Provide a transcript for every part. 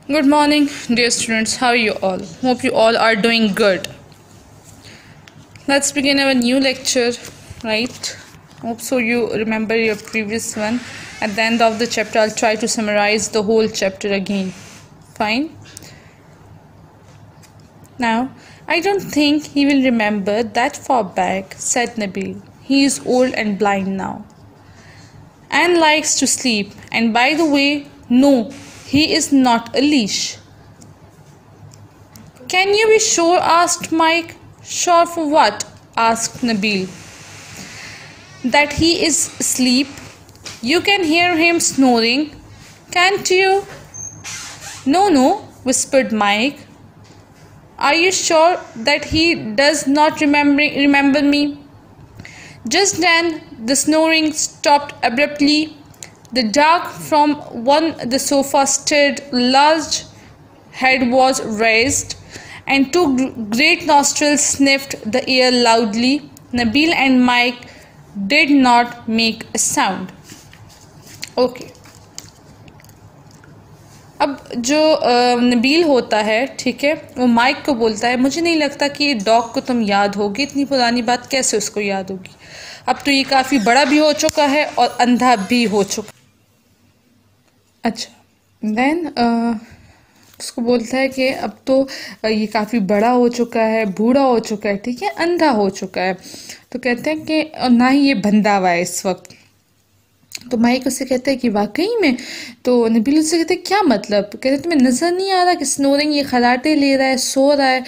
Good morning, dear students. How are you all? Hope you all are doing good. Let's begin our new lecture, right? Hope so you remember your previous one. At the end of the chapter, I'll try to summarize the whole chapter again. Fine? Now, I don't think he will remember that far back, said Nabil. He is old and blind now. And likes to sleep. And by the way, no, he is not a leash. Can you be sure? Asked Mike. Sure for what? Asked Nabil. That he is asleep. You can hear him snoring, can't you? No, whispered Mike. Are you sure that he does not remember me? Just then, the snoring stopped abruptly. The dog from the sofa stirred. Large head was raised, and two great nostrils sniffed the air loudly. Nabil and Mike did not make a sound. Okay. अब जो नबील होता है, ठीक है, वो mic को बोलता है, मुझे नहीं लगता कि ये डॉग को तुम याद होगी, इतनी पुरानी बात कैसे उसको याद होगी। अब तो ये काफ़ी बड़ा भी हो चुका है और अंधा भी हो चुका। अच्छा, देन उसको बोलता है कि अब तो ये काफ़ी बड़ा हो चुका है, बूढ़ा हो चुका है, ठीक है, अंधा हो चुका है। तो कहते हैं कि ना ही ये बंधा हुआ है इस वक्त। तो माइक उससे कहता है कि वाकई में। तो नबील उससे कहते हैं क्या मतलब? कहते हैं तुम्हें नज़र नहीं आ रहा कि स्नोरिंग ये खराटे ले रहा है, सो रहा है,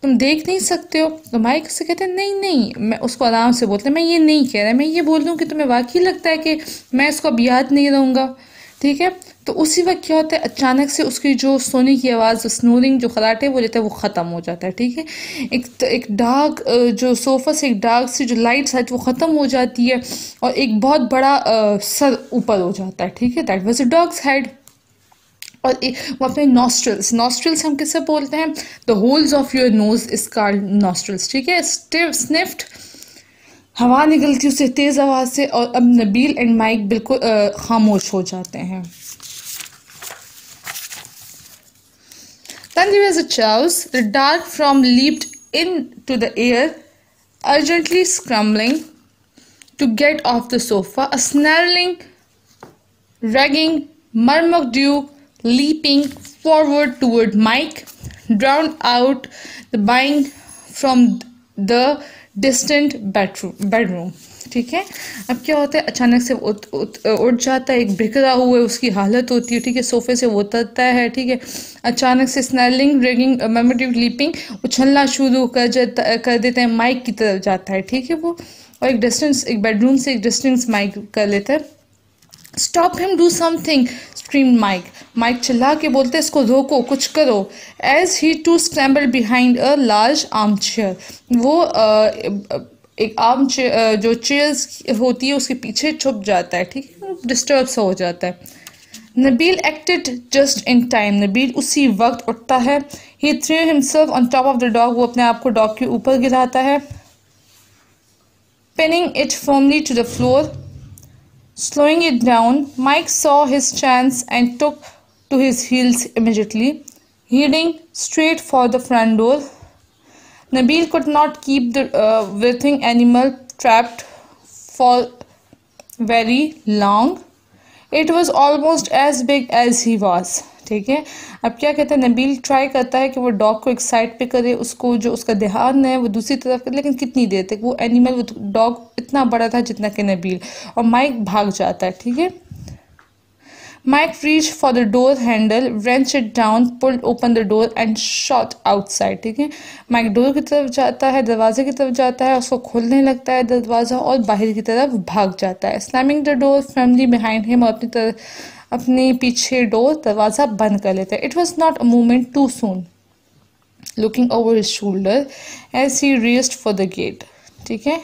तुम देख नहीं सकते हो? तो माइक उससे कहते हैं नहीं, मैं उसको आराम से बोलते हैं, मैं ये नहीं कह रहा, मैं ये बोल दूँ कि तुम्हें वाकई लगता है कि मैं इसको अब याद नहीं रहूँगा, ठीक है। तो उसी वक्त क्या होता है, अचानक से उसकी जो सोने की आवाज़, स्नोरिंग जो खराटे वो लेता है, वो ख़त्म हो जाता है, ठीक है। एक डार्क जो सोफ़ा से एक डार्क सी जो लाइट्स है वो ख़त्म हो जाती है और एक बहुत बड़ा सर ऊपर हो जाता है, ठीक है। That was a dogs head. और वो अपने नॉस्ट्रल्स हम किससे बोलते हैं? The holes of your nose is called nostrils, ठीक है। स्निफ्ड, हवा निकलती उसे तेज़ आवाज़ से। और अब नबील एंड माइक बिल्कुल खामोश हो जाते हैं। Then there was a chaos. The dark form leaped into the air, urgently scrambling to get off the sofa. A snarling, ragging Marmaduke leaping forward toward Mike, drowned out the buying from the distant bedroom. ठीक है। अब क्या होता है, अचानक से उठ जाता है, एक बिखरा हुआ उसकी हालत होती है, ठीक है। सोफे से वो उतरता है, ठीक है। अचानक से स्नैलिंग, रेगिंग, मेमोरेटिव लीपिंग, उछलना शुरू कर देता है, माइक की तरफ जाता है, ठीक है वो। और एक बेडरूम से एक डिस्टेंस माइक कर लेता है। Stop him, do something, scream Mike. Mike चिल्ला के बोलते हैं, इसको रोको, कुछ करो। As he to scramble behind a large armchair. वो एक आर्म चेयर जो चेयर्स होती है उसके पीछे छुप जाता है, ठीक है, डिस्टर्ब सा हो जाता है। Nabeel acted just in time. Nabeel उसी वक्त उठता है। He threw himself on top of the dog. वो अपने आप को डॉग के ऊपर गिराता है, pinning it firmly to the floor, slowing it down. Mike saw his chance and took to his heels immediately, heading straight for the front door. Nabil could not keep the writhing animal trapped for very long. It was almost as big as he was. ठीक है। अब क्या कहता है, Nabeel try करता है कि वो डॉग को एक साइड पे करे, उसको जो उसका ध्यान है वो दूसरी तरफ करे, लेकिन कितनी देर तक? वो एनिमल, वो डॉग इतना बड़ा था जितना कि नबील। और माइक भाग जाता है, ठीक है। Mike reach for the door handle, wrenched it down, pulled open the door and shot outside, ठीक है। माइक डोर की तरफ जाता है, दरवाजे की तरफ जाता है, उसको खोलने लगता है दरवाज़ा और बाहर की तरफ भाग जाता है। Slamming the door firmly behind him, और अपने पीछे डोर दरवाज़ा बंद कर लेता है। It was not a moment too soon, looking over his shoulder as he raced for the gate, ठीक है।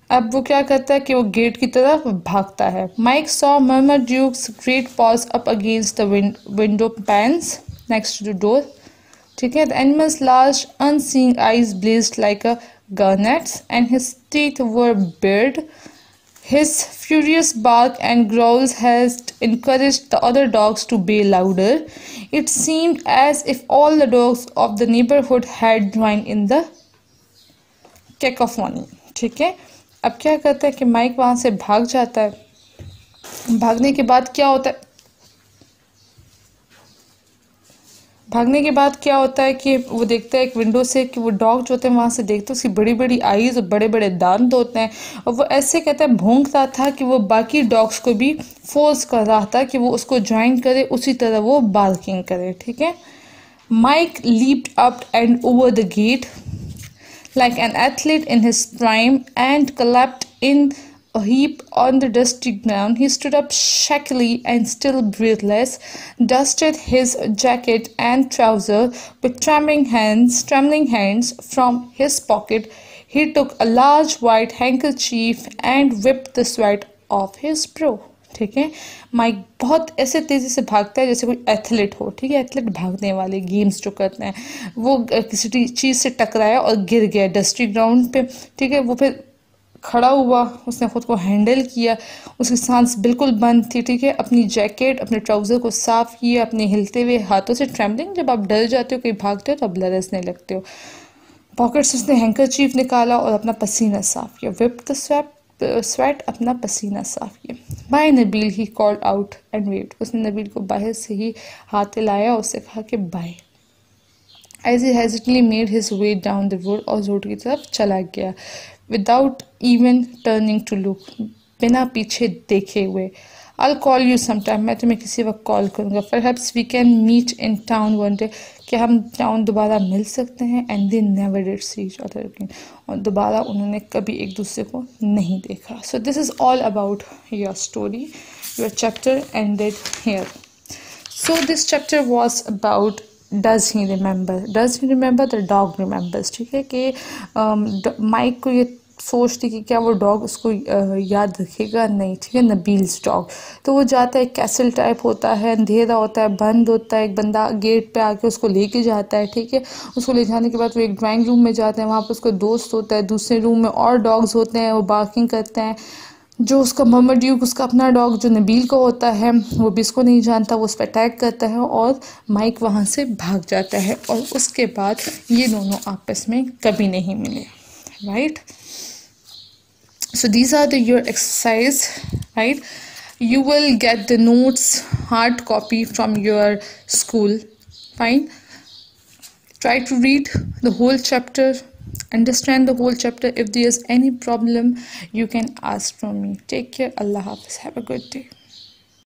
अब वो क्या करता है कि वो गेट की तरफ भागता है। Mike saw Marmaduke's great paws up against the window panes next to the door, ठीक है। The animal's large unseeing eyes blazed like a garnets and his teeth were bared. His furious bark and growls had encouraged the other dogs to bay louder. It seemed as if all the dogs of the neighborhood had joined in the cacophony. ठीक है, अब क्या करता है कि mic वहां से भाग जाता है। भागने के बाद क्या होता है, भागने के बाद क्या होता है कि वो देखता है एक विंडो से कि वो डॉग जो होते हैं वहाँ से देखते हैं उसकी बड़ी बड़ी आईज और बड़े बड़े दांत होते हैं, और वो ऐसे कहता है भौंकता था कि वो बाकी डॉग्स को भी फोर्स कर रहा था कि वो उसको ज्वाइन करे, उसी तरह वो बार्किंग करे। ठीक है, Mike leaped up and over the gate like an athlete in his prime and collapsed in a heap on the dusty ground. He stood up shakily and still breathless, dusted his jacket and trousers with trembling hands from his pocket. He took a large white handkerchief and wiped the sweat off his brow. ठीक है, mic बहुत ऐसे तेज़ी से भागता है जैसे कोई एथलीट हो। ठीक है, एथलीट भागने वाले गेम्स जो करते हैं, वो किसी चीज़ से टकराया और गिर गया डस्टी ग्राउंड पे। ठीक है, वो फिर खड़ा हुआ, उसने खुद को हैंडल किया, उसकी सांस बिल्कुल बंद थी। ठीक है, अपनी जैकेट अपने ट्राउज़र को साफ़ किया, अपने हिलते हुए हाथों से ट्रेम्बलिंग, जब आप डर जाते हो कहीं भागते हो तो आप लरसने लगते हो। पॉकेट से उसने हैंकरचीफ निकाला और अपना पसीना साफ किया। विप द स्वेट, अपना पसीना साफ किया। Bye Nabeel he called out and waved, उसने नबील को बाहर से ही हाथ हिलाया और उससे कहा कि bye. As he hesitantly made his way down the road, और रोड की तरफ चला गया, without even turning to look, बिना पीछे देखे हुए। I'll call you sometime, मैं तुम्हें किसी वक्त कॉल करूँगा। Perhaps we can meet in town one day, कि हम टाउन दोबारा मिल सकते हैं। And they never did see each other again, और दोबारा उन्होंने कभी एक दूसरे को नहीं देखा। So this is all about your story. Your chapter ended here. So this chapter was about does he remember? Does he remember? The dog remembers. ठीक है, कि माइक को ये सोच थी कि क्या वो डॉग उसको याद रखेगा, नहीं। ठीक है, नबील्स डॉग। तो वो जाता है, कैसल टाइप होता है, अंधेरा होता है, बंद होता है, एक बंदा गेट पे आके उसको लेके जाता है। ठीक है, उसको ले जाने के बाद वो एक ड्राइंग रूम में जाते हैं, वहाँ पर उसका दोस्त होता है, दूसरे रूम में और डॉग्स होते हैं, वो बार्किंग करते हैं। जो उसका मोहम्मद ड्यूक, उसका अपना डॉग जो नबील का होता है, वो भी इसको नहीं जानता, वो उस पर अटैक करता है और माइक वहाँ से भाग जाता है, और उसके बाद ये दोनों आपस में कभी नहीं मिले। Right, so these are your exercise, right? You will get the notes hard copy from your school. Fine, try to read the whole chapter, understand the whole chapter. If there is any problem, you can ask from me. Take care. Allah Hafiz. Have a good day.